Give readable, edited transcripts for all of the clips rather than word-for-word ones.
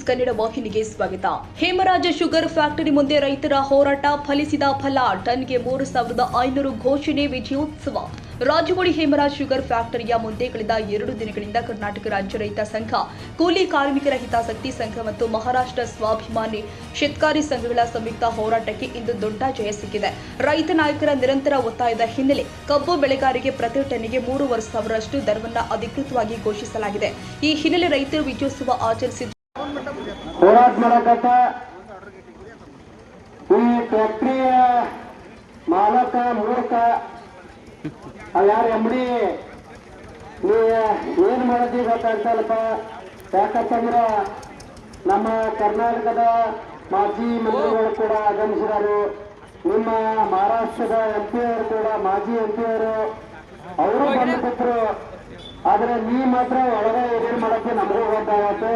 ಕನ್ನಡ ವಾಹಿನಿಗೆ ಸ್ವಾಗತ. ಹೇಮರಾಜ sugar factory ಮುಂದೆ ರೈತರ ಹೋರಾಟ ಫಲಿಸಿದ ಫಲ. ಟನ್ಗೆ 3,500 ಘೋಷಣೆ ವಿಜಯೋತ್ಸವ. ರಾಜಗೋಡಿ ಹೇಮರಾಜ್ ಶುಗರ್ ಫ್ಯಾಕ್ಟರಿಯ ಮುಂದೆ ಕಳೆದ 2 ದಿನಗಳಿಂದ ಕರ್ನಾಟಕ ರಾಜ್ಯ ರೈತ ಸಂಘ, ಕೂಲಿ ಕಾರ್ಮಿಕರ ಹಿತಾಸಕ್ತಿ ಸಂಘ ಮತ್ತು ಮಹಾರಾಷ್ಟ್ರ ಸ್ವಾಭಿಮಾನಿ ಶೇತಕರಿ ಸಂಘಗಳ ಸಂಯುಕ್ತ ಹೋರಾಟಕ್ಕೆ ಇಂದು ದೊಡ್ಡ ಜಯ ಸಿಕ್ಕಿದೆ. ರೈತ ನಾಯಕರ ನಿರಂತರ ಒತ್ತಾಯದ ಹಿನ್ನೆಲೆ ಕಬ್ಬು ಬೆಳೆಗಾರರಿಗೆ ಪ್ರತಿ ಟನ್ನಿಗೆ 3,500ರಷ್ಟು ದರವನ್ನು ಅಧಿಕೃತವಾಗಿ ಘೋಷಿಸಲಾಗಿದೆ. ಈ ಹಿನ್ನೆಲೆ ರೈತರು ವಿಜಯೋತ್ಸವ ಆಚರಿಸಿದ್ದು. ಹೋರಾಟ ಮಾಡಕತ್ತ ಈ ಫ್ಯಾಕ್ಟರಿಯ ಮಾಲಕ ಮೂರ್ಖ ಯಾರು ಎಂಬಡಿ ನೀ ಏನ್ ಮಾಡದಿ ಗೊತ್ತಾಗ್ತಲ್ಲಪ್ಪ. ಯಾಕಂತಂದ್ರ ನಮ್ಮ ಕರ್ನಾಟಕದ ಮಾಜಿ ಮಂತ್ರಿಗಳು ಕೂಡ ಆಗಮಿಸಿದರು. ನಿಮ್ಮ ಮಹಾರಾಷ್ಟ್ರದ MP ಅವರು ಕೂಡ ಮಾಜಿ MP ಅವರು ಬಂದ್ಬಿಟ್ರು. ಆದ್ರೆ ನೀ ಮಾತ್ರ ಒಳಗ ಏನೇನ್ ಮಾಡಕ್ಕೆ ನಮಗೂ ಗೊತ್ತಾಗತ್ತೆ.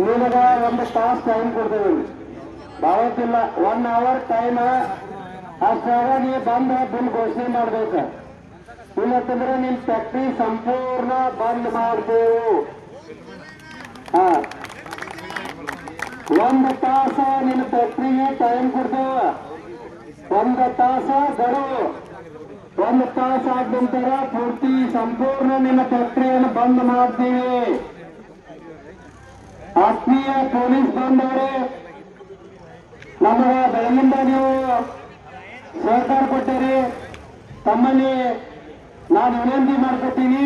ನಿಮಗ 1 ತಾಸು ಟೈಮ್ ಕೊಡ್ತೇವೆ, ಭಾವತ್ತಿಲ್ಲ 1 ಅವರ್ ಟೈಮ್. ಅಷ್ಟಾಗ ನೀ ಬಂದ ಬಿಲ್ ಘೋಷಣೆ ಮಾಡ್ಬೇಕ. ಇಲ್ಲತ್ತಂದ್ರೆ ನಿಮ್ ಫ್ಯಾಕ್ಟ್ರಿ ಸಂಪೂರ್ಣ ಬಂದ್ ಮಾಡ್ತೇವು. 1 ತಾಸ ನಿನ್ನ ಫ್ಯಾಕ್ಟ್ರಿಗೆ ಟೈಮ್ ಕೊಡ್ತೇವ. 1 ತಾಸ ಗಡುವು. 1 ತಾಸ ಆದ ನಂತರ ಪೂರ್ತಿ ಸಂಪೂರ್ಣ ನಿನ್ನ ಫ್ಯಾಕ್ಟರಿಯನ್ನು ಬಂದ್ ಮಾಡ್ತೀವಿ. ಆತ್ಮೀಯ ಪೊಲೀಸ್ ಬಂದವರೇ, ನಮಗ ಬೆಳಗಿಂದ ನೀವು ಸಹಕಾರ ಕೊಟ್ಟರಿ. ತಮ್ಮಲ್ಲಿ ನಾನು ವಿನಂತಿ ಮಾಡ್ಕೊತೀನಿ,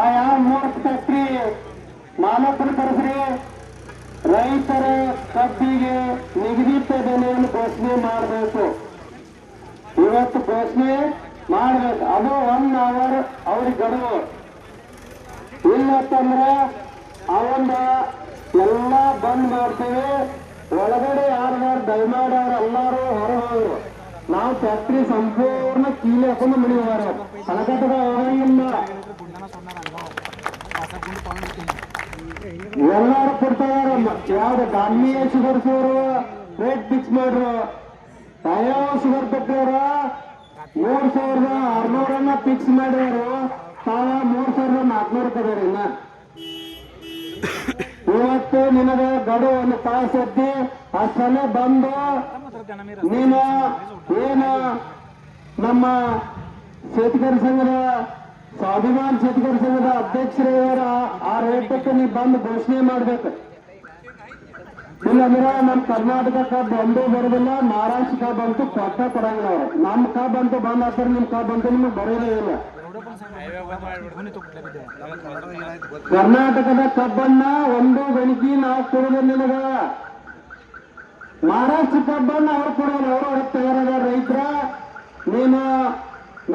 ಆ ಯಾವ 3 ಫ್ಯಾಕ್ಟರಿ ಮಾಲಕರು ಕರೆಸ್ರಿ. ರೈತರ ಕಬ್ಬಿಗೆ ನಿಗದಿತ ಬೆಲೆಯನ್ನು ಘೋಷಣೆ ಮಾಡಬೇಕು. ಇವತ್ತು ಘೋಷಣೆ ಮಾಡಬೇಕು. ಅದು 1 ಅವರ್ ಅವ್ರಿಗೆ ಗಡುವು. ಇಲ್ಲತ್ತಂದ್ರೆ ಅವಂದ ಎಲ್ಲ ಬಂದ್ ಮಾಡ್ತೇವೆ. ಒಳಗಡೆ ಯಾರು ದಯಮಾಡಿ ಅವ್ರು ಎಲ್ಲಾರು ಹೊರಗೋರು. ನಾವು ಫ್ಯಾಕ್ಟ್ರಿ ಸಂಪೂರ್ಣ ಕೀಲಿ ಹಾಕೊಂಡು ಮನೆ ಹೋಗಾರ ಹಣಕಟ್ಟದ ಹೋಗಂಗಿಲ್ಲ. ಎಲ್ಲಾರು ಕೊಡ್ತಾರ. ಯಾವ್ದು ಗಾಂಧಿಯ ಶುಗರ್ಸ್ ಅವರು ರೇಟ್ ಫಿಕ್ಸ್ ಮಾಡ್ರು. ಯಾವ ಶುಗರ್ ಫ್ಯಾಕ್ಟ್ರಿ 3,600 ಫಿಕ್ಸ್ ಮಾಡಿದ್ರು. ತಾವ 3,400 ರೂಪಾಯಿ. ಇವತ್ತು ನಿನಗ ಗಡು 1 ತಾಸು ಎತ್ತಿ ಅಷ್ಟಲ್ಲೇ ಬಂದು ನೀನು ಏನು ನಮ್ಮ ಶೇತಕರಿ ಸಂಘದ ಸ್ವಾಭಿಮಾನ್ ಶೇತಕರಿ ಸಂಘದ ಅಧ್ಯಕ್ಷರ ಆ ರೇಟಕ್ಕೆ ನೀವು ಬಂದು ಘೋಷಣೆ ಮಾಡ್ಬೇಕು. ಇಲ್ಲಂದ್ರೆ ನಮ್ಮ ಕರ್ನಾಟಕ ಕಬ್ಬ್ ಒಂದೂ ಬರೋದಿಲ್ಲ, ಮಹಾರಾಷ್ಟ್ರ ಕಬ್ಬ್ ಅಂತೂ ಕೊಟ್ಟ ಕೊಡಂಗಿಲ್ಲ. ಅವ್ರು ನಮ್ಮ ಕಬ್ಬ್ ಅಂತೂ ಬಂದ್ ಹಾಕ್ತಾರೆ, ನಿಮ್ ಕಬ್ಬ್ ಅಂತೂ ನಿಮ್ಗೆ ಬರೋದೇ ಇಲ್ಲ. ಕರ್ನಾಟಕದ ಕಬ್ಬನ್ನ ಒಂದು ಗಣಿಕೆ ನಾವು ಕೊಡುದು ನಿನಗ. ಮಹಾರಾಷ್ಟ್ರ ಕಬ್ಬನ್ನ ಅವ್ರು ಕೊಡೋದು, ಅವರು ಹೊರಗೆ ತಯಾರಾದ ರೈತರ. ನೀನು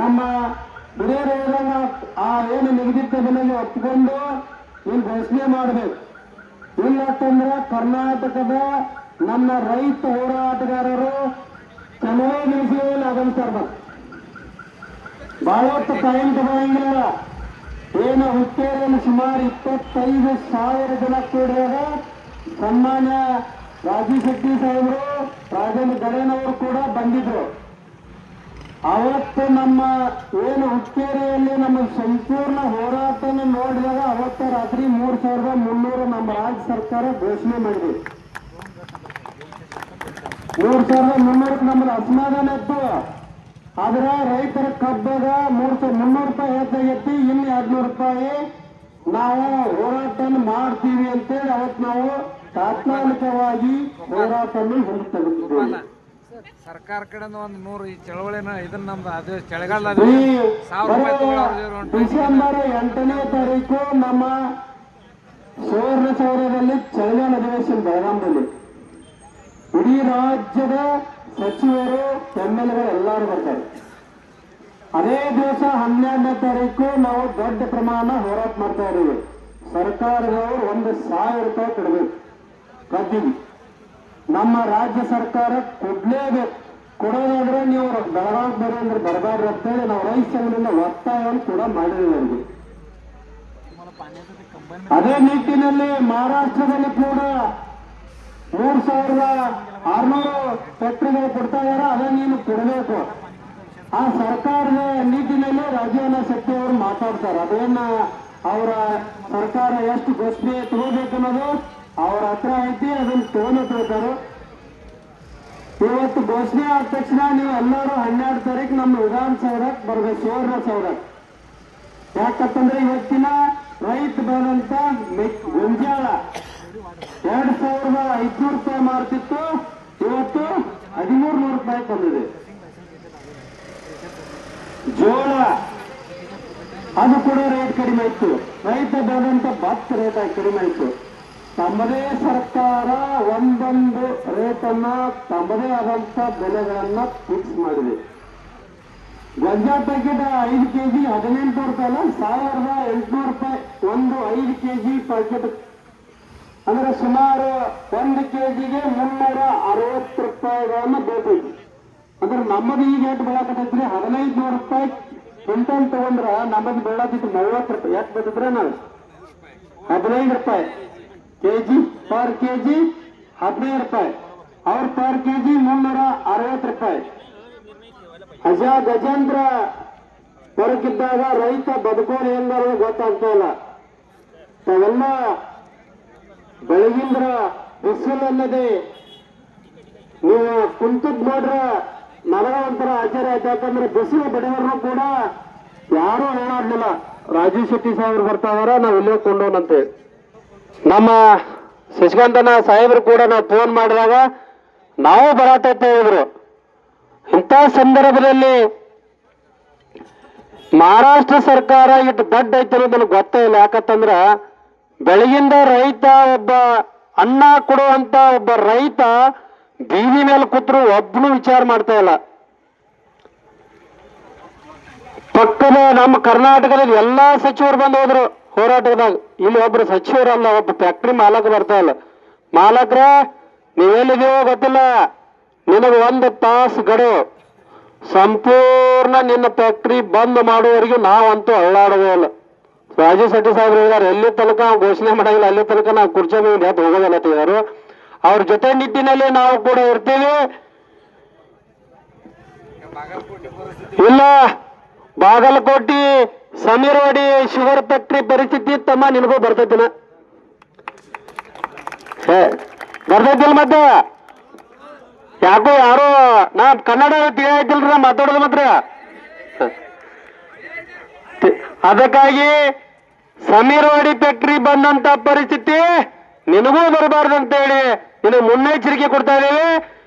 ನಮ್ಮ ಹಿರಿಯರ ಆ ಏನು ನಿಗದಿತ ಬೆಲೆಗೆ ಒಪ್ಪಿಕೊಂಡು ನೀನು ಘೋಷಣೆ ಮಾಡಬೇಕು. ಇಲ್ಲತ್ತಂದ್ರೆ ಕರ್ನಾಟಕದ ನಮ್ಮ ರೈತ ಹೋರಾಟಗಾರರು ಕೆಲವೇ ನಿಮಿಷಗಳಲ್ಲಿ ಆಗಮಿಸ್ತಾರೆ. ಬಹಳಷ್ಟು ಟೈಮ್ ತಗೊಳ್ಳಂಗಿಲ್ಲ. ಏನು ಹುಕ್ಕೇರಿಯಲ್ಲಿ ಸುಮಾರು 25,000 ಜನ ಕೂಡಿದಾಗ ಸನ್ಮಾನ್ಯ ರಾಜೀವ್ ಶೆಟ್ಟಿ ಸಾಹೇಬರು, ರಾಜೇಂದ್ರ ಗಡೇನವರು ಕೂಡ ಬಂದಿದ್ರು. ಅವತ್ತು ನಮ್ಮ ಏನು ಹುಕ್ಕೇರಿಯಲ್ಲಿ ನಮ್ಮ ಸಂಪೂರ್ಣ ಹೋರಾಟವನ್ನು ನೋಡಿದಾಗ ಅವತ್ತು ರಾತ್ರಿ 3,300 ನಮ್ಮ ರಾಜ್ಯ ಸರ್ಕಾರ ಘೋಷಣೆ ಮಾಡಿದೆ. 3,300 ನಮ್ಮದು ಅಸಮಾಧಾನ ಇತ್ತು. ಆದ್ರೆ ರೈತರ ಕಬ್ಬಾಗ 300 ರೂಪಾಯಿ ಹೆಚ್ಚಾಗೈತಿ. ಇನ್ನು 200 ರೂಪಾಯಿ ನಾವು ಹೋರಾಟ ಮಾಡ್ತೀವಿ ಅಂತೇಳಿ ಅವತ್ತು ನಾವು ತಾತ್ಕಾಲಿಕವಾಗಿ ಹೋರಾಟವನ್ನು ಹೊರತುಬಿಟ್ಟಿದ್ದೇವೆ. ಸರ್ಕಾರ ಕಡೆಯಿಂದ 100 ಈ ಚಳವಳಿನ ಇದನ್ನ ನಮ್ದು ಅದು ಚಳಿಗಾಲ ಡಿಸೆಂಬರ್ 8ನೇ ತಾರೀಕು ನಮ್ಮ ಸುವರ್ಣಸೌಧದಲ್ಲಿ ಚಳಿಗಾಲ ಅಧಿವೇಶನ ಬೆಳಗಾಂದಲ್ಲಿ ಇಡೀ ರಾಜ್ಯದ ಸಚಿವರು MLAಗಳು ಎಲ್ಲರೂ ಬರ್ತಾರೆ. ಅದೇ ದಿವಸ 12ನೇ ತಾರೀಕು ನಾವು ದೊಡ್ಡ ಪ್ರಮಾಣ ಹೋರಾಟ ಮಾಡ್ತಾ ಇದ್ದೀವಿ. ಸರ್ಕಾರದವರು 1,000 ರೂಪಾಯಿ ಕೊಡಬೇಕು ಕಬ್ಬಿಗೆ. ನಮ್ಮ ರಾಜ್ಯ ಸರ್ಕಾರ ಕೊಡ್ಲೇಬೇಕು. ಕೊಡೋದಾದ್ರೆ ನೀವು ಬೆಳಗಾವಿ ಬರೀ ಅಂದ್ರೆ ಬರಬಾರ್ದು ಅಂತೇಳಿ ನಾವು ರೈತ ಸಂಘದಿಂದ ಒತ್ತಾಯವನ್ನು ಕೂಡ ಮಾಡಿದ್ದೀವಿ ಅವರಿಗೆ. ಅದೇ ನಿಟ್ಟಿನಲ್ಲಿ ಮಹಾರಾಷ್ಟ್ರದಲ್ಲಿ ಕೂಡ 3,600 ಫ್ಯಾಕ್ಟರಿಗಳು ಕೊಡ್ತಾ ಇದಾರೆ. ಅದನ್ನ ನೀನು ಕೊಡಬೇಕು. ಆ ಸರ್ಕಾರದ ನೀತಿನಲ್ಲಿ ರಾಜೀವ್ ಶೆಟ್ಟಿ ಅವರು ಮಾತಾಡ್ತಾರೆ. ಅದೇನ ಅವರ ಸರ್ಕಾರ ಎಷ್ಟು ಘೋಷಣೆ ತಗೋಬೇಕು ಅನ್ನೋದು ಅವ್ರ ಹತ್ರ ಐತಿ, ಅದನ್ನ ತಗೊಂಡಿರ್ತಾರೆ. ಇವತ್ತು ಘೋಷಣೆ ಆದ ತಕ್ಷಣ ನೀವು ಎಲ್ಲರೂ 12 ತಾರೀಕು ನಮ್ಮ ವಿಧಾನಸೌಧಕ್ಕೆ ಬರ್ಬೇಕು, ಸುವರ್ಣ ಸೌಧಕ್ಕೆ. ಯಾಕಂತಂದ್ರೆ ಇವತ್ತಿನ ರೈತ ಬೆಳೆದಂತ ಗೊಂಜಾಳ 2500 ರೂಪಾಯಿ ಮಾರ್ತಿತ್ತು, ಇವತ್ತು 1300 ರೂಪಾಯಿ ತಂದಿದೆ. ಜೋಳ ಅದು ಕೂಡ ರೇಟ್ ಕಡಿಮೆ ಇತ್ತು. ರೈತ ಬೆಳೆದಂತ ಭತ್ತ ರೇಟ್ ಕಡಿಮೆ ಇತ್ತು. ತಮ್ಮದೇ ಸರ್ಕಾರ ಒಂದೊಂದು ರೇಟನ್ನ ತಮ್ಮದೇ ಆದಂತ ಬೆಲೆಗಳನ್ನ ಫಿಕ್ಸ್ ಮಾಡಿದೆ. ಗೊಂಜಾಳ ಪ್ಯಾಕೆಟ್ 5 ಕೆಜಿ 1800 ರೂಪಾಯಿ ಅಲ್ಲ, 1800 ರೂಪಾಯಿ ಒಂದು 5 ಕೆಜಿ ಪ್ಯಾಕೆಟ್. ಅಂದ್ರೆ ಸುಮಾರು 1 ಕೆಜಿಗೆ 360 ರೂಪಾಯಿಗಳನ್ನ ಬೇಕೈತಿ. ಅಂದ್ರೆ ನಮ್ಮದು ಈಗ ಎಷ್ಟು ಬೆಳಕತ್ತೈತ್ರಿ, 1500 ರೂಪಾಯಿ ಕ್ವಿಂಟಲ್ ತಗೊಂಡ್ರ ನಮ್ಮದು ಬೆಳಕೈತಿ 40 ರೂಪಾಯಿ. ಎಷ್ಟು ಬೇಕಿದ್ರೆ ನಾವು 15 ರೂಪಾಯಿ ಕೆಜಿ, ಪರ್ ಕೆಜಿ 15 ರೂಪಾಯಿ. ಅವ್ರ ಪರ್ ಕೆಜಿ 360 ರೂಪಾಯಿ. ಗಜೇಂದ್ರ ಹೊರಗಿದ್ದಾಗ ರೈತ ಬದುಕೋದು ಹೆಂಗಾರ ಗೊತ್ತಾಗ್ತಾ ಇಲ್ಲ. ತಾವೆಲ್ಲ ಬೆಳಗಿಂದ್ರ ಬಿಸಿಲು ಅನ್ನೋದೇ ನೀವು ಕುಂತದ್ ನೋಡ್ರ ನನಗ ಒಂಥರ ಆಶ್ಚರ್ಯ ಆಯ್ತು. ಯಾಕಂದ್ರೆ ಬಿಸಿಲು ಬಡವರನ್ನು ಕೂಡ ಯಾರು ಹೇಳಾಡ್ಲಿಲ್ಲ. ರಾಜೀವ್ ಶೆಟ್ಟಿ ಸಾಹೇಬ್ರು ಬರ್ತಾ ಇದಾರ, ನಾವ್ ಇಲ್ಲೇ ಕೊಂಡೋನಂತೆ. ನಮ್ಮ ಶಶಿಕಾಂತನ ಸಾಹೇಬ್ರು ಕೂಡ ನಾವು ಫೋನ್ ಮಾಡಿದಾಗ ನಾವು ಬರತ್ತ ಹೇಳಿದ್ರು. ಇಂಥ ಸಂದರ್ಭದಲ್ಲಿ ಮಹಾರಾಷ್ಟ್ರ ಸರ್ಕಾರ ಇಟ್ಟು ದಡ್ಡ ಐತೆ ಅನ್ನೋದು ನನಗೆ ಗೊತ್ತೇ ಇಲ್ಲ. ಯಾಕಂತಂದ್ರ ಬೆಳಗಿಂದ ರೈತ ಒಬ್ಬ ಅನ್ನ ಕೊಡುವಂತ ಒಬ್ಬ ರೈತ ಬೀದಿ ಮೇಲೆ ಕೂತ್ರು ಒಬ್ಬನು ವಿಚಾರ ಮಾಡ್ತಾ ಇಲ್ಲ. ಪಕ್ಕದ ನಮ್ಮ ಕರ್ನಾಟಕದಲ್ಲಿ ಎಲ್ಲಾ ಸಚಿವರು ಬಂದು ಹೋದ್ರು ಹೋರಾಟದಾಗ. ಇಲ್ಲಿ ಒಬ್ರು ಸಚಿವರಲ್ಲ, ಒಬ್ಬ ಫ್ಯಾಕ್ಟ್ರಿ ಮಾಲಕ ಬರ್ತಾ ಇಲ್ಲ. ಮಾಲಕ್ರ ನೀವೆಲ್ಲಿದೀವೋ ಗೊತ್ತಿಲ್ಲ, ನಿನಗೆ 1 ತಾಸು ಗಡು, ಸಂಪೂರ್ಣ ನಿನ್ನ ಫ್ಯಾಕ್ಟ್ರಿ ಬಂದ್ ಮಾಡುವವರೆಗೂ ನಾವಂತೂ ಅಳ್ಳಾಡೋದೇ ಇಲ್ಲ. ರಾಜೀವ್ ಶೆಟ್ಟಿ ಸಾಹೇಬ್ರು ಹೇಳಿದಾರೆ, ಎಲ್ಲಿ ತನಕ ಘೋಷಣೆ ಮಾಡಂಗಿಲ್ಲ ಅಲ್ಲಿ ತನಕ ನಾವು ಕುರ್ಚಿ ಮೇಲೆ ಎದ್ದು ಹೋಗೋದಿಲ್ಲ ತಿಳಿದಾರು. ಅವ್ರ ಜೊತೆ ನಿಟ್ಟಿನಲ್ಲಿ ನಾವು ಕೂಡ ಇರ್ತೀವಿ. ಇಲ್ಲ ಬಾಗಲಕೋಟೆ ಸಮೀರ್ವಾಡಿ ಶುಗರ್ ಫ್ಯಾಕ್ಟ್ರಿ ಪರಿಸ್ಥಿತಿ ತಮ್ಮ ನಿನಗೂ ಬರ್ತೈತಿನ ಬರ್ತೈತಿಲ್ಲ. ಮತ್ತೆ ಯಾಕೋ ಯಾರು ನಾ ಕನ್ನಡ ತಿಳಿಯಾಯ್ತಿಲ್ರಿ ನಾ ಮಾತಾಡೋದು ಮಾತ್ರ. ಅದಕ್ಕಾಗಿ ಸಮೀರ್ವಾಡಿ ಫ್ಯಾಕ್ಟ್ರಿ ಬಂದಂತ ಪರಿಸ್ಥಿತಿ ನಿನಗೂ ಬರಬಾರ್ದಂತ ಹೇಳಿ ನಿನಗೆ ಮುನ್ನೆಚ್ಚರಿಕೆ ಕೊಡ್ತಾ ಇದ್ದೇವೆ.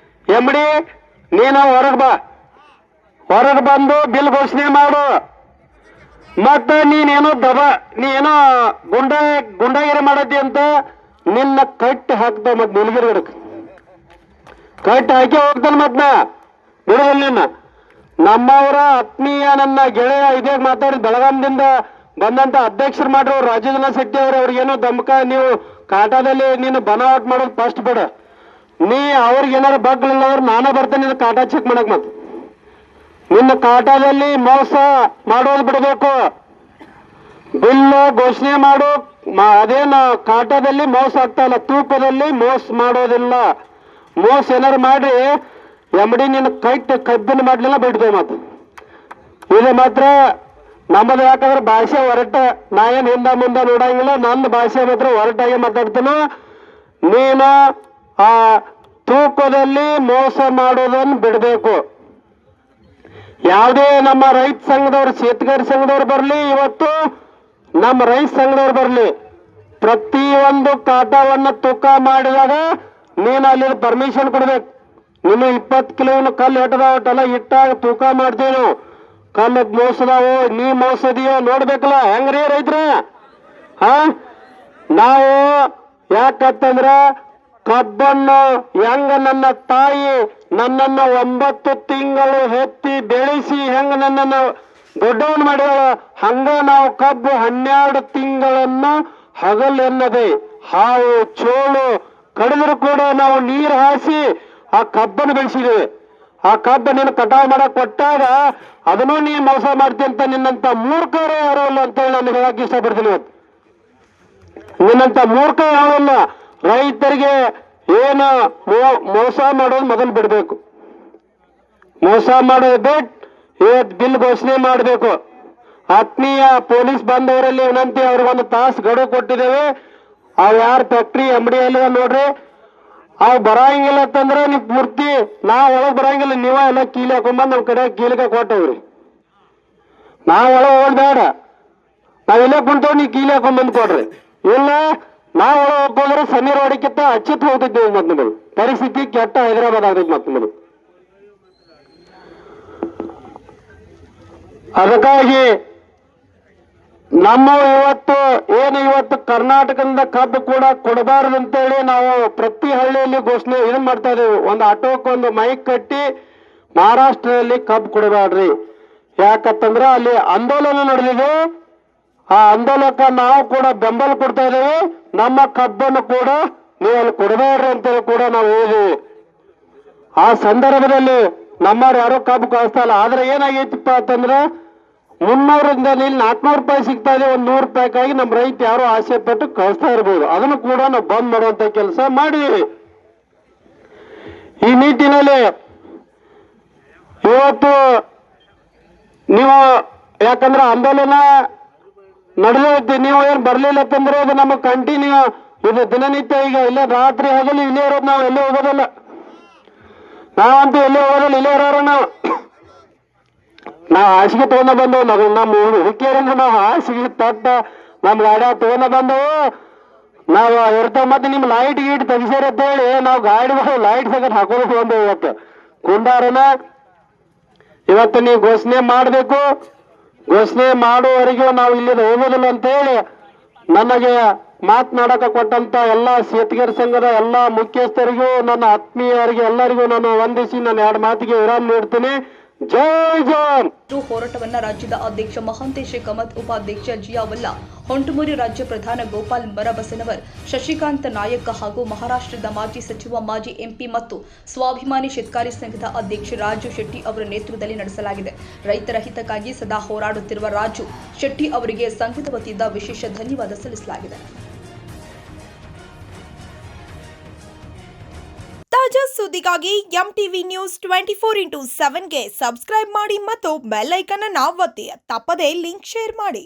ಎಂಬಡಿ ನೀನು ಹೊರಗೆ ಬಂದು ಬಿಲ್ ಘೋಷಣೆ ಮಾಡು. ಮತ್ತ ನೀನೇನೋ ನೀನೇನೋ ಗುಂಡಾಗಿರಿ ಮಾಡತ್ತಿ ಅಂತ ನಿನ್ನ ಕಟ್ಟಿ ಹಾಕ್ತಾವ. ಮತ್ ನಿಲ್ಗಿರಿ ಗಿಡಕ್ಕೆ ಕಟ್ಟಿ ಹಾಕಿ ಹೋಗ್ತಾನೆ. ಮತ್ ನಾ ಬಿಡೋದಿಲ್ಲ ನಿನ್ನ. ನಮ್ಮವರ ಆತ್ಮೀಯ ನನ್ನ ಗೆಳೆಯ ಇದೇ ಮಾತಾಡಿ ಬೆಳಗಾಂದಿಂದ ಬಂದಂತ ಅಧ್ಯಕ್ಷರು ಮಾಡ್ರು ರಾಜೇಂದ್ರ ಶೆಟ್ಟಿ ಅವರು. ಅವ್ರಿಗೇನೋ ದಮಕ ನೀವು ಕಾಟಾದಲ್ಲಿ ನೀನು ಬನಾವಟ್ ಮಾಡೋದು ಫಸ್ಟ್ ಬಿಡ. ನೀ ಅವ್ರಿಗೇನಾರು ಬಗ್ಲಿಲ್ಲ ಅಂದ್ರೆ ನಾನೇ ಬರ್ತೇನೆ ನಿನ್ನ ಕಾಟಾ ಚೆಕ್ ಮಾಡಕ್. ಮತ್ ನಿನ್ನ ಕಾಟಾದಲ್ಲಿ ಮೋಸ ಮಾಡೋದು ಬಿಡಬೇಕು. ಬಿಲ್ ಘೋಷಣೆ ಮಾಡು. ಅದೇನು ಕಾಟಾದಲ್ಲಿ ಮೋಸ ಆಗ್ತಾ ಇಲ್ಲ, ತೂಕದಲ್ಲಿ ಮೋಸ ಮಾಡೋದಿಲ್ಲ. ಮೋಸ ಏನಾರು ಮಾಡಿ ಎಂಬಡಿ ನಿನ್ನ ಕಬ್ಬಿನ ಮಾಡ್ಲಿಲ್ಲ ಬಿಡ್ತೇವೆ. ಮಾತು ಇದು ಮಾತ್ರ ನಮ್ಮದು. ಯಾಕಂದ್ರೆ ಭಾಷೆ ಹೊರಟ, ನಾ ಏನ್ ಹಿಂದ ಮುಂದೆ ನೋಡಂಗಿಲ್ಲ. ನನ್ನ ಭಾಷೆ ಮಾತ್ರ ಹೊರಟಾಗಿ ಮಾತಾಡ್ತೇನೆ. ನೀನು ಆ ತೂಕದಲ್ಲಿ ಮೋಸ ಮಾಡೋದನ್ನು ಬಿಡಬೇಕು. ಯಾವುದೇ ನಮ್ಮ ರೈತ ಸಂಘದವ್ರು, ಶೇತಕರಿ ಸಂಘದವ್ರು ಬರಲಿ, ಇವತ್ತು ನಮ್ಮ ರೈತ ಸಂಘದವ್ರು ಬರಲಿ, ಪ್ರತಿಯೊಂದು ಕಾಟವನ್ನು ತೂಕ ಮಾಡಿದಾಗ ನೀನು ಅಲ್ಲಿ ಪರ್ಮಿಷನ್ ಕೊಡ್ಬೇಕು. ನೀನು 20 ಕಿಲೋವಿನ ಕಲ್ಲು ಎಟ್ಟದಾವಟ್ಟಲ್ಲ ಇಟ್ಟಾಗ ತೂಕ ಮಾಡ್ತೀವಿ ನಾವು. ಕಲ್ಲು ಮೋಸದಾವು, ನೀ ಮೋಸದಿಯೋ ನೋಡ್ಬೇಕಲ್ಲ. ಹೆಂಗ್ರಿ ರೈತರ? ನಾವು ಯಾಕಂತಂದ್ರ ಕಬ್ಬನ್ನು ಹೆಂಗ ನನ್ನ ತಾಯಿ ನನ್ನನ್ನ 9 ತಿಂಗಳು ಹೆತ್ತಿ ಬೆಳೆಸಿ ಹೆಂಗ ನನ್ನನ್ನು ದೊಡ್ಡವನ್ ಮಾಡಿದಾಳ, ಹಂಗ ನಾವು ಕಬ್ಬು 12 ತಿಂಗಳನ್ನು ಹಗಲೆನ್ನದೆ ಹಾವು ಚೋಳು ಕಡಿದ್ರು ಕೂಡ ನಾವು ನೀರು ಹಾಸಿ ಆ ಕಬ್ಬನ್ನು ಬೆಳೆಸಿದ್ದೇವೆ. ಆ ಕಬ್ಬ ನೀನು ಕಟಾವು ಮಾಡಕ್ ಕೊಟ್ಟಾಗ ಅದನ್ನು ನೀ ಮೋಸ ಮಾಡ್ತಿ ಅಂತ ನಿನ್ನಂತ ಮೂರ್ಖರು ಯಾರು ಇಲ್ಲ ಅಂತ ಹೇಳಿ ನಾನು ಹೇಳಕ್ ಇಷ್ಟಪಡ್ತೀನಿ. ಇವತ್ತು ನಿನ್ನಂತ ಮೂರ್ಖ ಯಾವಲ್ಲ. ರೈತರಿಗೆ ಏನು ಮೋಸ ಮಾಡೋದು ಮೊದಲು ಬಿಡಬೇಕು. ಮೋಸ ಮಾಡೋದು ಬಿಟ್ಟು ಇವತ್ತು ಬಿಲ್ ಘೋಷಣೆ ಮಾಡಬೇಕು. ಆತ್ಮೀಯ ಪೊಲೀಸ್ ಬಾಂಧವರಲ್ಲಿ ವಿನಂತಿ, ಅವ್ರಿಗೊಂದು ತಾಸು ಗಡುವು ಕೊಟ್ಟಿದ್ದೇವೆ. ಅವ್ ಯಾರು ಫ್ಯಾಕ್ಟ್ರಿ MD ಎಲ್ಲ ನೋಡ್ರಿ, ಅವ್ ಬರಂಗಿಲ್ಲ ಅಂತಂದ್ರೆ ನೀವು ಪೂರ್ತಿ ನಾವ್ ಒಳಗ್ ಬರಂಗಿಲ್ಲ, ನೀವ ಎಲ್ಲ ಕೀಲಿ ಹಾಕೊಂಬಂದ್ ನಮ್ ಕಡೆ ಕೀಲಿಗೆ ಕೊಟ್ಟವ್ರಿ. ನಾವ್ ಒಳಗ್ ಓಡ್ಬೇಡ, ನಾವ್ ಇಲ್ಲೇ ಕುಂತವ್, ನೀವ್ ಕೀಲಿ ಹಾಕೊಂಬಂದ್ ಕೊಡ್ರಿ. ಇಲ್ಲ ನಾವ್ ಒಳಗ್ ಹೋಗೋದ್ರೆ ಸಮೀರ್ ಹೊಡಿಕಿತ್ತ ಅಚ್ಚಿತ್ ಹೋಗ್ತಿದ್ದೇವೆ. ಮತ್ ನಿಮ್ಮದು ಪರಿಸ್ಥಿತಿ ಕೆಟ್ಟ ಹೈದರಾಬಾದ್ ಆಗ್ತೈತಿ. ಮತ್ ನಿಮ್ಮದು ಅದಕ್ಕಾಗಿ ನಮ್ಮ ಇವತ್ತು ಕರ್ನಾಟಕದಿಂದ ಕಬ್ಬು ಕೂಡ ಕೊಡಬಾರದು ಅಂತೇಳಿ ನಾವು ಪ್ರತಿ ಹಳ್ಳಿಯಲ್ಲಿ ಘೋಷಣೆ ಇದನ್ ಮಾಡ್ತಾ ಇದ್ದೇವೆ. ಒಂದು ಆಟೋಕ್ಕೆ ಒಂದು ಮೈಕ್ ಕಟ್ಟಿ ಮಹಾರಾಷ್ಟ್ರದಲ್ಲಿ ಕಬ್ಬು ಕೊಡಬೇಡ್ರಿ, ಯಾಕಂತಂದ್ರೆ ಅಲ್ಲಿ ಆಂದೋಲನ ನಡೆದಿದೆ. ಆ ಆಂದೋಲನಕ್ಕೆ ನಾವು ಕೂಡ ಬೆಂಬಲ ಕೊಡ್ತಾ ಇದ್ದೇವೆ. ನಮ್ಮ ಕಬ್ಬನ್ನು ಕೂಡ ನೀವು ಅಲ್ಲಿ ಕೊಡಬೇಡ್ರಿ ಅಂತೇಳಿ ಕೂಡ ನಾವು ಹೇಳಿದ್ದೀವಿ. ಆ ಸಂದರ್ಭದಲ್ಲಿ ನಮ್ಮವ್ರು ಯಾರೋ ಕಬ್ಬು ಕಳಿಸ್ತಾ ಇಲ್ಲ. ಆದ್ರೆ ಏನಾಗೈತಿಪ್ಪ ಅಂತಂದ್ರೆ 300ರಿಂದ 400 ರೂಪಾಯಿ ಸಿಗ್ತಾ ಇದೆ, ಒಂದು 100 ರೂಪಾಯಿಗಾಗಿ ನಮ್ಮ ರೈತ ಯಾರೋ ಆಸೆ ಪಟ್ಟು ಕಳಿಸ್ತಾ ಇರ್ಬೋದು. ಅದನ್ನು ಕೂಡ ನಾವು ಬಂದ್ ಮಾಡುವಂತ ಕೆಲಸ ಮಾಡಿದೀವಿ. ಈ ನಿಟ್ಟಿನಲ್ಲಿ ಇವತ್ತು ನೀವು ಯಾಕಂದ್ರೆ ಆಂದೋಲನ ನಡೆದೈತಿ, ನೀವು ಏನ್ ಬರ್ಲಿಲ್ಲ ಅಂತಂದ್ರೆ ಅದು ನಮ್ಮ ಕಂಟಿನ್ಯೂ ಇದು ದಿನನಿತ್ಯ. ಈಗ ಇಲ್ಲೇ ರಾತ್ರಿ ಹಗಲು ಇಲ್ಲೇ ಇರೋದು, ನಾವು ಎಲ್ಲೇ ಹೋಗೋದಲ್ಲ. ನಾವಂತೂ ಎಲ್ಲೇ ಹೋಗೋದಲ್ಲ, ಇಲ್ಲೇ ಇರೋರು ನಾವು ಹಾಸಿಗೆ ತಗೊಂಡ ಬಂದವು. ನಮ್ಮ ಹುಡುಕಿಯರಿಂದ ನಾವು ಹಾಸಿಗೆ ತಟ್ಟ ನಮ್ ಗಾಡಿ ತಗೊಂಡ ಬಂದವು. ನಾವು ಇರ್ತಾವ. ಮತ್ತೆ ನಿಮ್ ಲೈಟ್ ಗೀಟ್ ತೆಗಿಸ್ಯಾರ ಅಂತ ಹೇಳಿ ನಾವು ಗಾಡಿ ಲೈಟ್ ಸಗಟ್ ಹಾಕೋದು ಬಂದವು. ಇವತ್ತು ಕುಂಡಾರನ ಇವತ್ತು ನೀವು ಘೋಷಣೆ ಮಾಡಬೇಕು. ಘೋಷಣೆ ಮಾಡುವವರೆಗೂ ನಾವು ಇಲ್ಲಿಂದ ಹೋಗೋದಿಲ್ಲ ಅಂತ ಹೇಳಿ ನನಗೆ ಮಾತನಾಡಕ ಕೊಟ್ಟಂತ ಎಲ್ಲ ಸೇತಗಾರ ಸಂಘದ ಎಲ್ಲ ಮುಖ್ಯಸ್ಥರಿಗೂ, ನನ್ನ ಆತ್ಮೀಯರಿಗೆ ಎಲ್ಲರಿಗೂ ನಾನು ವಂದಿಸಿ ನನ್ನ 2 ಮಾತಿಗೆ ವಿರಾಮ ನೀಡ್ತೀನಿ. ಜೈ ಜವಾನ್. ಹೋರಾಟವನ್ನ ರಾಜ್ಯದ ಅಧ್ಯಕ್ಷ ಮಹಾಂತೇಶ ಕಮತ್, ಉಪಾಧ್ಯಕ್ಷ ಜಿಯಾವಲ್ಲ, ಹೊಂಟಮೂರಿ ರಾಜ್ಯ ಪ್ರಧಾನ ಗೋಪಾಲ್ ಮರಬಸನವರ್, ಶಶಿಕಾಂತ್ ನಾಯಕ್ ಹಾಗೂ ಮಹಾರಾಷ್ಟ್ರದ ಮಾಜಿ ಸಚಿವ, ಮಾಜಿ MP ಮತ್ತು ಸ್ವಾಭಿಮಾನಿ ಶೇತಕಾರಿ ಸಂಘದ ಅಧ್ಯಕ್ಷ ರಾಜು ಶೆಟ್ಟಿ ಅವರ ನೇತೃತ್ವದಲ್ಲಿ ನಡೆಸಲಾಗಿದೆ. ರೈತರ ಹಿತಕ್ಕಾಗಿ ಸದಾ ಹೋರಾಡುತ್ತಿರುವ ರಾಜು ಶೆಟ್ಟಿ ಅವರಿಗೆ ಸಂಘದ ವತಿಯಿಂದ ವಿಶೇಷ ಧನ್ಯವಾದ ಸಲ್ಲಿಸಲಾಗಿದೆ. ತಾಜಾ ಸುದ್ದಿಗಾಗಿ MTV ನ್ಯೂಸ್ 24/7ಗೆ ಸಬ್ಸ್ಕ್ರೈಬ್ ಮಾಡಿ ಮತ್ತು ಬೆಲ್ ಐಕಾನ್ ಅನ್ನು ಒತ್ತಿ. ತಪ್ಪದೇ ಲಿಂಕ್ ಶೇರ್ ಮಾಡಿ.